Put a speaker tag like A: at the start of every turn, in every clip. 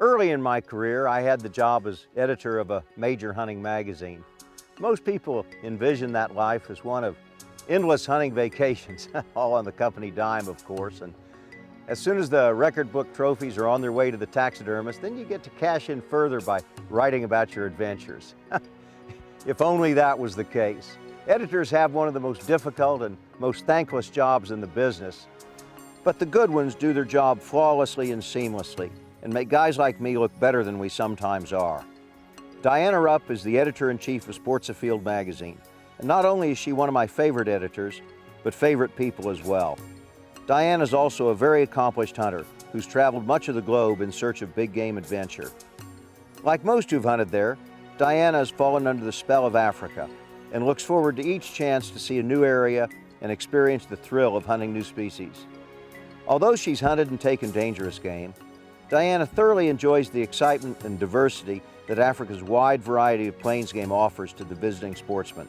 A: Early in my career, I had the job as editor of a major hunting magazine. Most people envision that life as one of endless hunting vacations, all on the company dime, of course. And as soon as the record book trophies are on their way to the taxidermist, then you get to cash in further by writing about your adventures. If only that was the case. Editors have one of the most difficult and most thankless jobs in the business, but the good ones do their job flawlessly and seamlessly and make guys like me look better than we sometimes are. Diana Rupp is the editor-in-chief of Afield magazine, and not only is she one of my favorite editors, but favorite people as well. Diana is also a very accomplished hunter who's traveled much of the globe in search of big game adventure. Like most who've hunted there, Diana has fallen under the spell of Africa and looks forward to each chance to see a new area and experience the thrill of hunting new species. Although she's hunted and taken dangerous game, Diana thoroughly enjoys the excitement and diversity that Africa's wide variety of plains game offers to the visiting sportsman.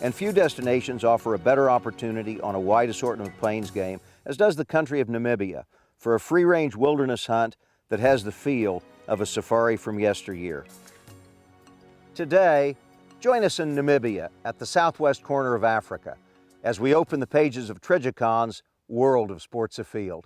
A: And few destinations offer a better opportunity on a wide assortment of plains game, as does the country of Namibia, for a free-range wilderness hunt that has the feel of a safari from yesteryear. Today, join us in Namibia at the southwest corner of Africa as we open the pages of Trijicon's World of Sports Afield.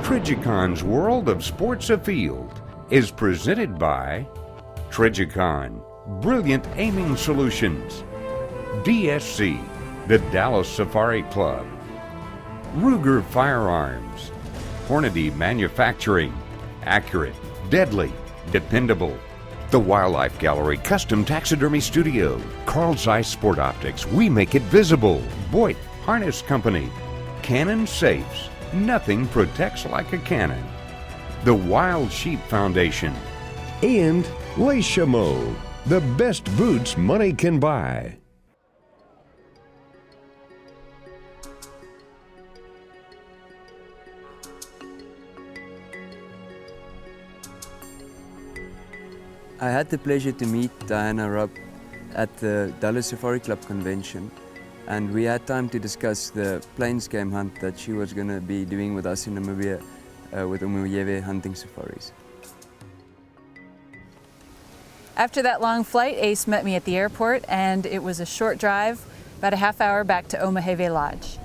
B: Trijicon's World of Sports Afield is presented by Trijicon, Brilliant Aiming Solutions, DSC, the Dallas Safari Club, Ruger Firearms, Hornady Manufacturing, accurate, deadly, dependable, the Wildlife Gallery Custom Taxidermy Studio, Carl Zeiss Sport Optics, we make it visible, Boyd Harness Company, Cannon Safes, nothing protects like a cannon. The Wild Sheep Foundation.
C: And Les Chameaux, the best boots money can buy.
D: I had the pleasure to meet Diana Rupp at the Dallas Safari Club convention, and we had time to discuss the plains game hunt that she was going to be doing with us in Namibia with Omatendeka hunting safaris.
E: After that long flight, Ace met me at the airport, and it was a short drive, about a half hour back to Omatendeka Lodge.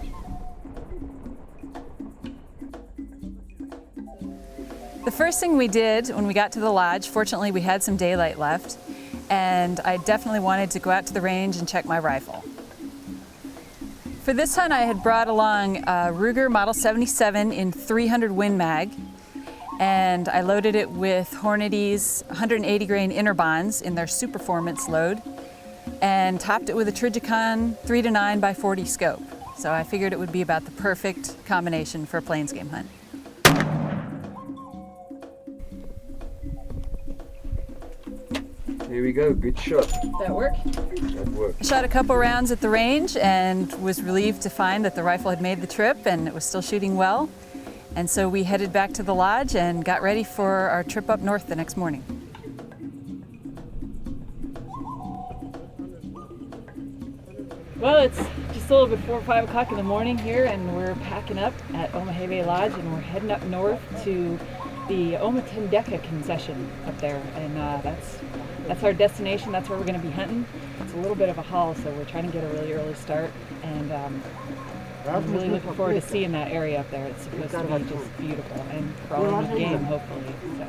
E: The first thing we did when we got to the lodge, fortunately we had some daylight left, and I definitely wanted to go out to the range and check my rifle. For this hunt, I had brought along a Ruger Model 77 in 300 Win Mag, and I loaded it with Hornady's 180 grain Interbonds in their Superformance load, and topped it with a Trijicon 3-9 by 40 scope. So I figured it would be about the perfect combination for a plains game hunt.
D: Here we go, good shot.
E: That work?
D: That worked.
E: I shot a couple rounds at the range and was relieved to find that the rifle had made the trip and it was still shooting well. And so we headed back to the lodge and got ready for our trip up north the next morning. Well, it's just a little before 5 o'clock in the morning here, and we're packing up at Omatendeka Lodge, and we're heading up north to the Omatendeka concession up there, and that's our destination. That's where we're going to be hunting. It's a little bit of a haul, so we're trying to get a really early start, and I'm really looking forward to seeing that area up there. It's supposed to be just beautiful, and crawling with game, hopefully. So.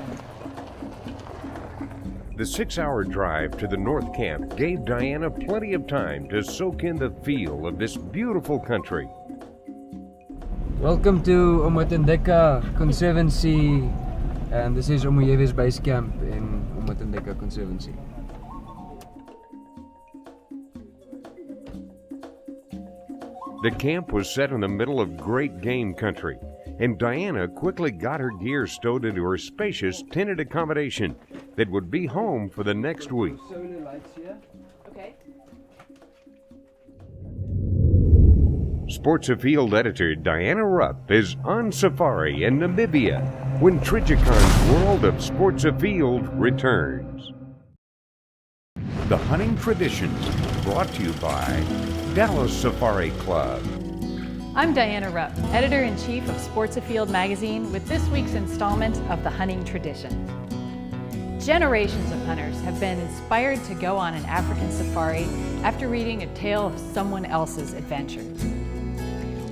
C: The 6-hour drive to the North Camp gave Diana plenty of time to soak in the feel of this beautiful country.
F: Welcome to Omatendeka Conservancy, and this is Omuyeve's base camp in Omatendeka Conservancy.
C: The camp was set in the middle of great game country, and Diana quickly got her gear stowed into her spacious tented accommodation that would be home for the next week.
D: Solar lights here.
E: Okay.
C: Sports Afield Editor Diana Rupp is on safari in Namibia when Trijicon's World of Sports Afield returns.
B: The Hunting Tradition, brought to you by Dallas Safari Club.
E: I'm Diana Rupp, Editor-in-Chief of Sports Afield magazine, with this week's installment of The Hunting Tradition. Generations of hunters have been inspired to go on an African safari after reading a tale of someone else's adventures.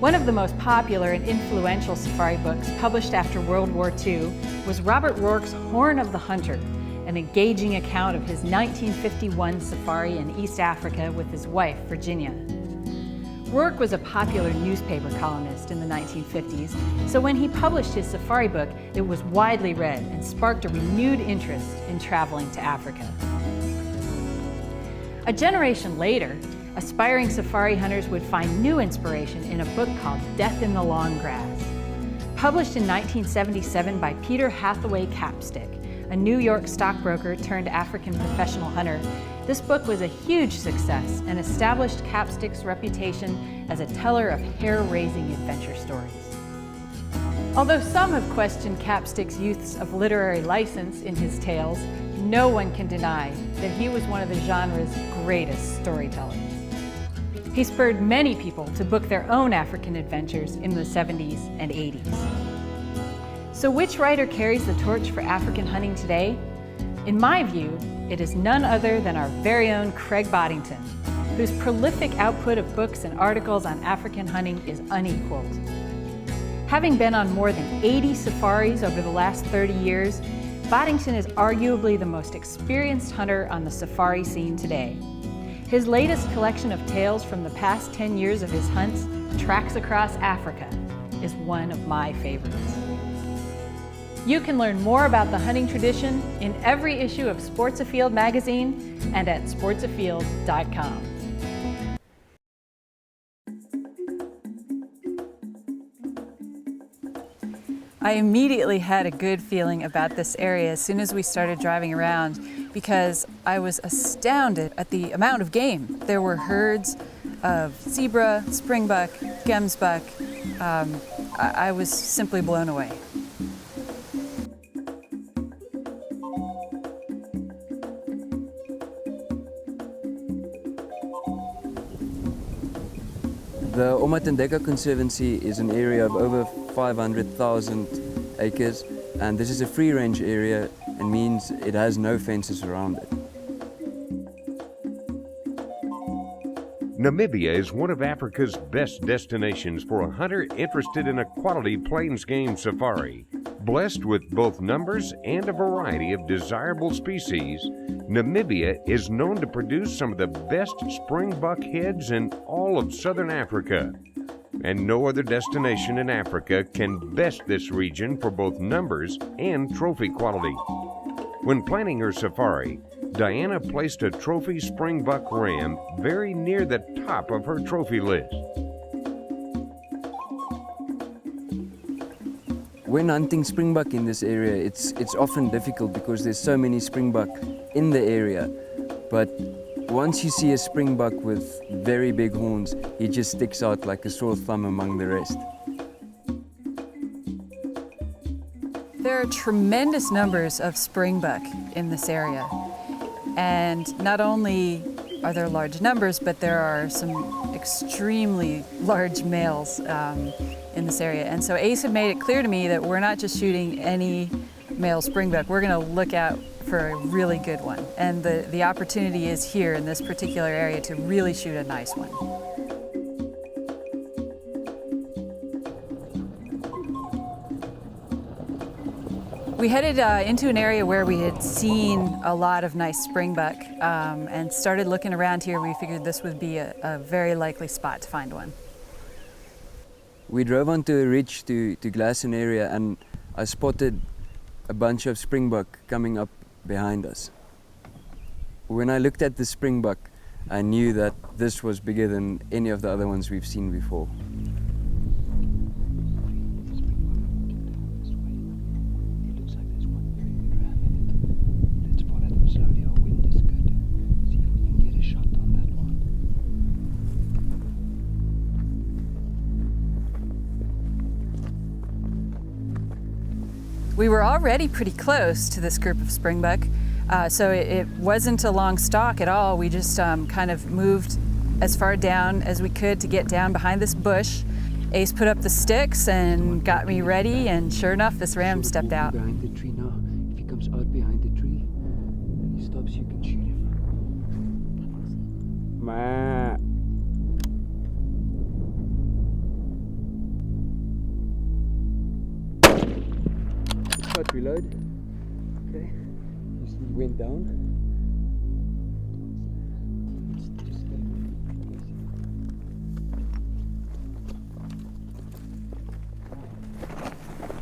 E: One of the most popular and influential safari books published after World War II was Robert Rourke's Horn of the Hunter, an engaging account of his 1951 safari in East Africa with his wife, Virginia. Rourke was a popular newspaper columnist in the 1950s, so when he published his safari book, it was widely read and sparked a renewed interest in traveling to Africa. A generation later, aspiring safari hunters would find new inspiration in a book called Death in the Long Grass. Published in 1977 by Peter Hathaway Capstick, a New York stockbroker turned African professional hunter, this book was a huge success and established Capstick's reputation as a teller of hair-raising adventure stories. Although some have questioned Capstick's use of literary license in his tales, no one can deny that he was one of the genre's greatest storytellers. He spurred many people to book their own African adventures in the 70s and 80s. So which writer carries the torch for African hunting today? In my view, it is none other than our very own Craig Boddington, whose prolific output of books and articles on African hunting is unequaled. Having been on more than 80 safaris over the last 30 years, Boddington is arguably the most experienced hunter on the safari scene today. His latest collection of tales from the past 10 years of his hunts, Tracks Across Africa, is one of my favorites. You can learn more about the hunting tradition in every issue of Sports Afield magazine and at sportsafield.com. I immediately had a good feeling about this area as soon as we started driving around because I was astounded at the amount of game. There were herds of zebra, springbok, gemsbuck. I was simply blown away.
D: The Omatendeka Conservancy is an area of over 500,000 acres, and this is a free-range area and means it has no fences around it.
C: Namibia is one of Africa's best destinations for a hunter interested in a quality plains game safari. Blessed with both numbers and a variety of desirable species, Namibia is known to produce some of the best springbuck heads in all of southern Africa. And no other destination in Africa can best this region for both numbers and trophy quality. When planning her safari, Diana placed a trophy springbuck ram very near the top of her trophy list.
D: When hunting springbuck in this area, it's often difficult because there's so many springbuck in the area. But once you see a springbuck with very big horns, he just sticks out like a sore thumb among the rest.
E: There are tremendous numbers of springbuck in this area. And not only are there large numbers, but there are some extremely large males in this area. And so Ace had made it clear to me that we're not just shooting any male springbuck, we're gonna look out for a really good one. And the opportunity is here in this particular area to really shoot a nice one. We headed into an area where we had seen a lot of nice springbuck and started looking around here. We figured this would be a very likely spot to find one.
D: We drove onto a ridge to Glasson area and I spotted a bunch of springbuck coming up behind us. When I looked at the springbuck, I knew that this was bigger than any of the other ones we've seen before.
E: We were already pretty close to this group of springbok, so it wasn't a long stalk at all. We just kind of moved as far down as we could to get down behind this bush. Ace put up the sticks and got me ready, and sure enough, this ram stepped out.
F: Behind the tree now. If he comes out behind the tree and he stops, you can shoot him. Ma. Shot reload. Okay. You see he went down.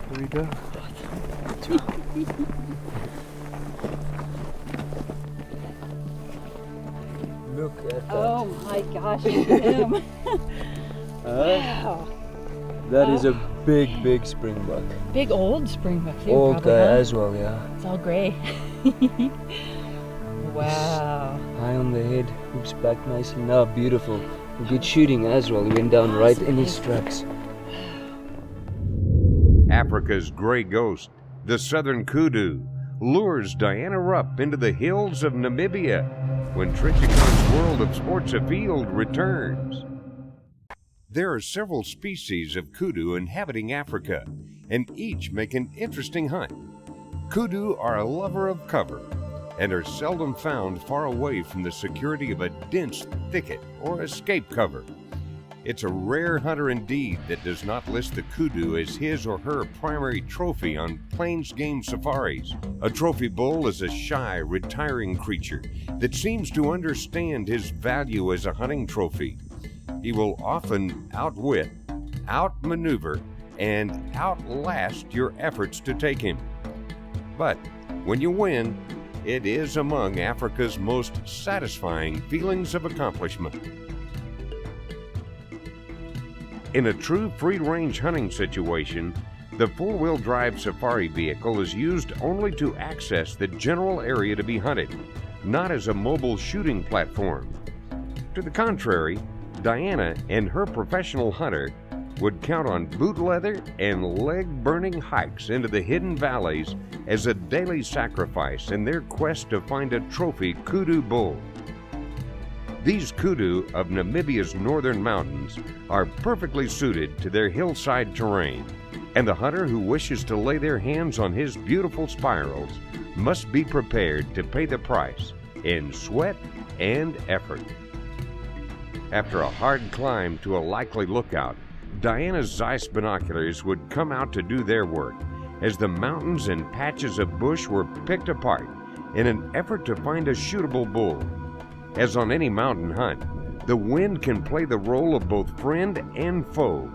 F: Here we go. Look at that.
E: Oh my gosh, him.
F: Wow. That is a big, big springbok.
E: Big old springbok too,
F: Old
E: probably,
F: guy
E: huh?
F: as well, yeah.
E: It's all gray. Wow.
F: High on the head, hoops back nicely. Now, beautiful. Good shooting as well. He went down right in his tracks.
C: Africa's gray ghost, the southern kudu, lures Diana Rupp into the hills of Namibia when Trijicon's World of Sports Afield returns. There are several species of kudu inhabiting Africa, and each make an interesting hunt. Kudu are a lover of cover and are seldom found far away from the security of a dense thicket or escape cover. It's a rare hunter indeed that does not list the kudu as his or her primary trophy on plains game safaris. A trophy bull is a shy, retiring creature that seems to understand his value as a hunting trophy. He will often outwit, outmaneuver, and outlast your efforts to take him. But when you win, it is among Africa's most satisfying feelings of accomplishment. In a true free-range hunting situation, the four-wheel drive safari vehicle is used only to access the general area to be hunted, not as a mobile shooting platform. To the contrary, Diana and her professional hunter would count on boot leather and leg-burning hikes into the hidden valleys as a daily sacrifice in their quest to find a trophy kudu bull. These kudu of Namibia's northern mountains are perfectly suited to their hillside terrain, and the hunter who wishes to lay their hands on his beautiful spirals must be prepared to pay the price in sweat and effort. After a hard climb to a likely lookout, Diana's Zeiss binoculars would come out to do their work as the mountains and patches of bush were picked apart in an effort to find a shootable bull. As on any mountain hunt, the wind can play the role of both friend and foe.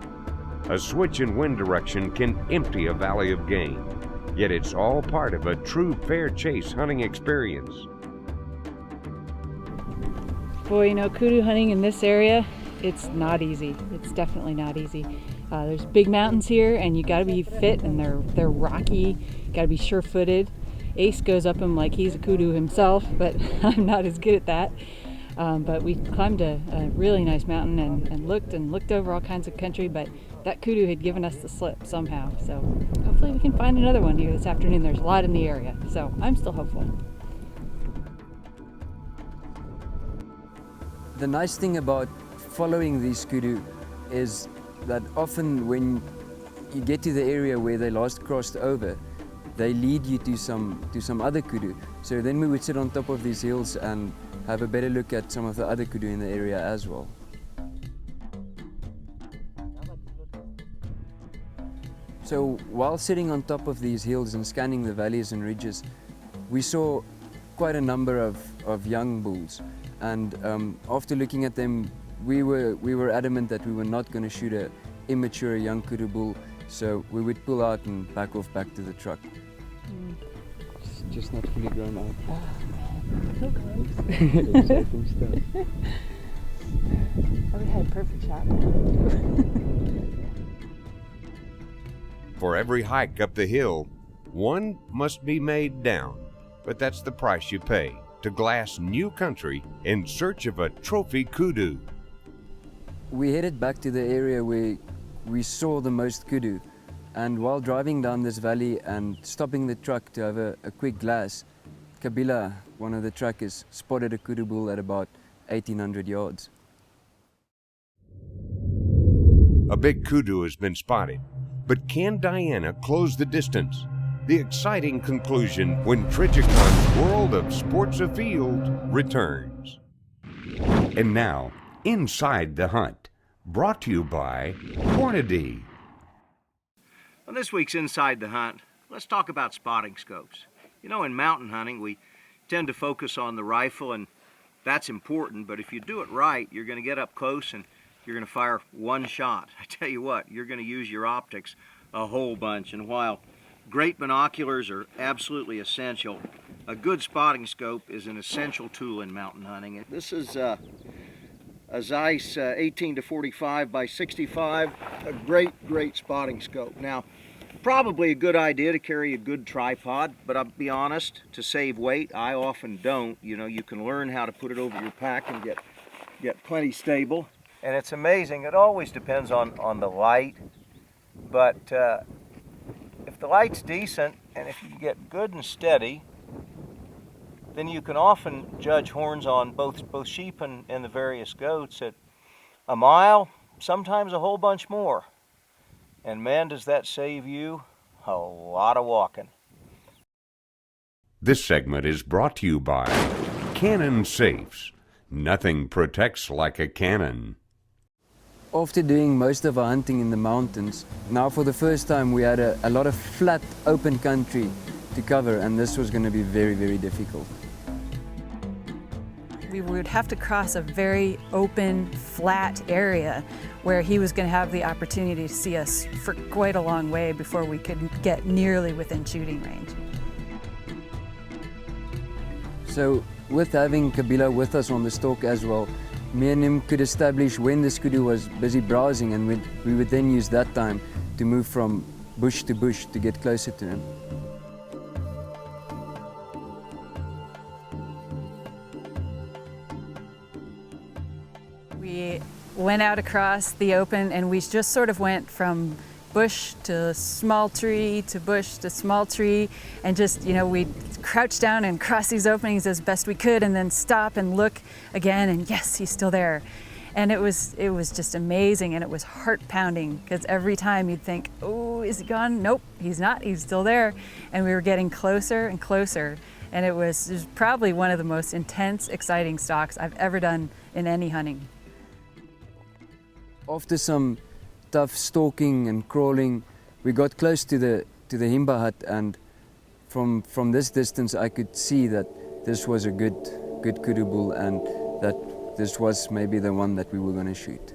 C: A switch in wind direction can empty a valley of game, yet it's all part of a true fair chase hunting experience.
E: Boy, you know, kudu hunting in this area, it's not easy. It's definitely not easy. There's big mountains here, and you gotta be fit, and they're rocky. You gotta be sure-footed. Ace goes up them like he's a kudu himself, but I'm not as good at that. But we climbed a really nice mountain and looked over all kinds of country, but that kudu had given us the slip somehow. So hopefully we can find another one here this afternoon. There's a lot in the area, so I'm still hopeful.
D: The nice thing about following these kudu is that often when you get to the area where they last crossed over, they lead you to some other kudu. So then we would sit on top of these hills and have a better look at some of the other kudu in the area as well. So while sitting on top of these hills and scanning the valleys and ridges, we saw quite a number of young bulls. And after looking at them, we were adamant that we were not going to shoot an immature young kudu bull, so we would pull out and back off back to the truck.
F: Just not fully grown out.
G: So close.
F: Exciting stuff.
G: I would have had a perfect shot.
C: For every hike up the hill, one must be made down, but that's the price you pay to glass new country in search of a trophy kudu.
D: We headed back to the area where we saw the most kudu, and while driving down this valley and stopping the truck to have a quick glass, Kabila, one of the trackers, spotted a kudu bull at about 1,800 yards.
C: A big kudu has been spotted, but can Diana close the distance? The exciting conclusion when Trijicon's World of Sports Afield returns.
B: And now, Inside the Hunt, brought to you by Hornady.
A: On this week's Inside the Hunt, let's talk about spotting scopes. You know, in mountain hunting, we tend to focus on the rifle, and that's important, but if you do it right, you're going to get up close and you're going to fire one shot. I tell you what, you're going to use your optics a whole bunch, and while great binoculars are absolutely essential, a good spotting scope is an essential tool in mountain hunting. This is a Zeiss 18 to 45 by 65, a great spotting scope. Now, probably a good idea to carry a good tripod, but I'll be honest, to save weight, I often don't. You know, you can learn how to put it over your pack and get plenty stable. And it's amazing, it always depends on the light, but if the light's decent and if you get good and steady, then you can often judge horns on both sheep and the various goats at a mile, sometimes a whole bunch more. And man, does that save you a lot of walking.
B: This segment is brought to you by Cannon Safes. Nothing protects like a cannon.
D: After doing most of our hunting in the mountains, now for the first time we had a lot of flat, open country to cover, and this was going to be very difficult.
E: We would have to cross a very open, flat area where he was going to have the opportunity to see us for quite a long way before we could get nearly within shooting range.
D: So with having Kabila with us on the stalk as well, me and him could establish when this kudu was busy browsing, and we would then use that time to move from bush to bush to get closer to him.
E: We went out across the open and we just sort of went from bush to small tree to bush to small tree, and just, you know, we'd crouch down and cross these openings as best we could and then stop and look again, and yes, he's still there. And it was just amazing, and it was heart-pounding because every time you'd think, oh, is he gone? Nope, he's not, he's still there. And we were getting closer and closer, and it was probably one of the most intense, exciting stalks I've ever done in any hunting.
D: After some tough stalking and crawling, we got close to the Himba hut, and from this distance I could see that this was a good kudu bull, and that this was maybe the one that we were going to shoot.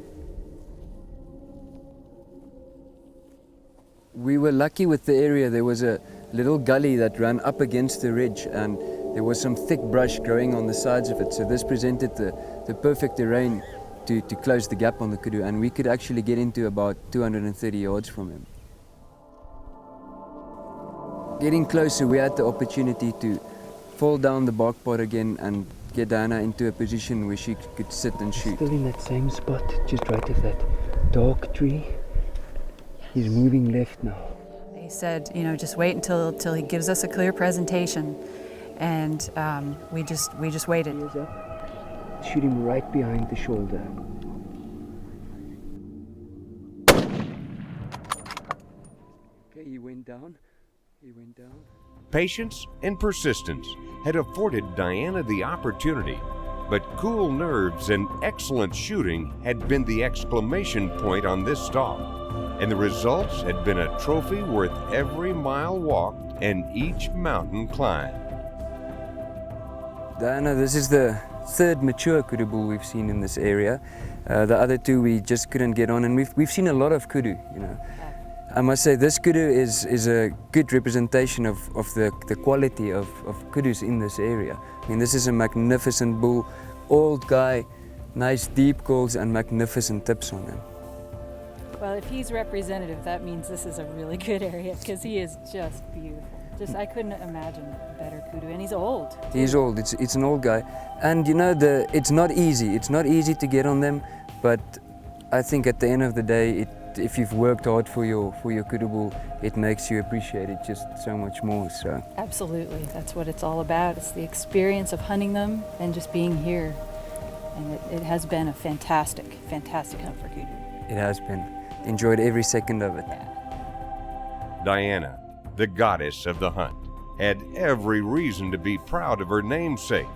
D: We were lucky with the area. There was a little gully that ran up against the ridge, and there was some thick brush growing on the sides of it, so this presented the perfect terrain to close the gap on the kudu, and we could actually get into about 230 yards from him. Getting closer, we had the opportunity to fall down the bark pot again and get Diana into a position where she could sit and shoot.
F: Still in that same spot, just right of that dark tree. He's moving left now.
E: He said, you know, just wait until he gives us a clear presentation, and we just waited.
F: Ears up. Shoot him right behind the shoulder. Okay, he went down.
C: Patience and persistence had afforded Diana the opportunity, but cool nerves and excellent shooting had been the exclamation point on this stalk, and the results had been a trophy worth every mile walked and each mountain climbed.
D: Diana, this is the third mature kudu bull we've seen in this area. The other two we just couldn't get on, and we've seen a lot of kudu, you know. I must say this kudu is a good representation of the quality of kudus in this area. I mean, this is a magnificent bull, old guy, nice deep calls and magnificent tips on him.
E: Well, if he's representative, that means this is a really good area because he is just beautiful. I couldn't imagine a better kudu, and he's old.
D: He's old. It's an old guy, and you know it's not easy. It's not easy to get on them, but I think at the end of the day, if you've worked hard for your kudu bull, it makes you appreciate it just so much more. So
E: absolutely, that's what it's all about. It's the experience of hunting them and just being here, and it has been a fantastic hunt for kudu.
D: It has been. Enjoyed every second of it.
C: Diana, the goddess of the hunt, had every reason to be proud of her namesake.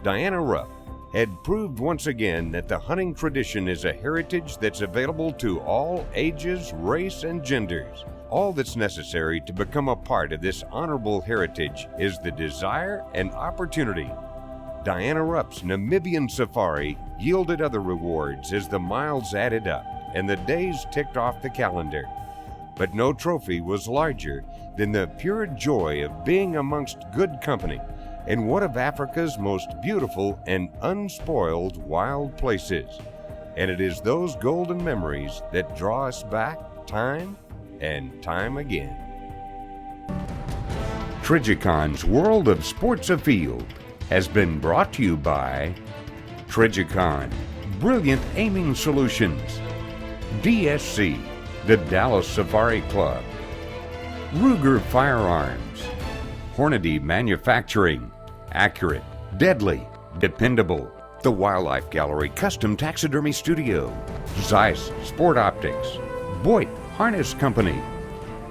C: Diana Rupp had proved once again that the hunting tradition is a heritage that's available to all ages, race, and genders. All that's necessary to become a part of this honorable heritage is the desire and opportunity. Diana Rupp's Namibian safari yielded other rewards as the miles added up and the days ticked off the calendar. But no trophy was larger than the pure joy of being amongst good company in one of Africa's most beautiful and unspoiled wild places. And it is those golden memories that draw us back time and time again.
B: Trijicon's World of Sports Afield has been brought to you by Trijicon, Brilliant Aiming Solutions, DSC, the Dallas Safari Club, Ruger Firearms, Hornady Manufacturing, accurate, deadly, dependable, the Wildlife Gallery Custom Taxidermy Studio, Zeiss Sport Optics, Boyd Harness Company,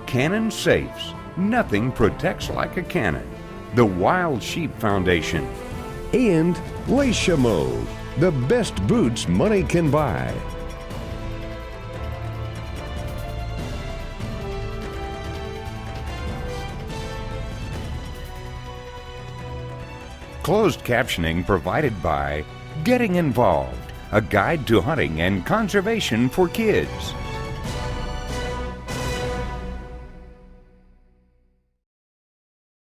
B: Cannon Safes, nothing protects like a cannon, the Wild Sheep Foundation,
C: And Leishamo, the best boots money can buy.
B: Closed captioning provided by Getting Involved, a guide to hunting and conservation for kids.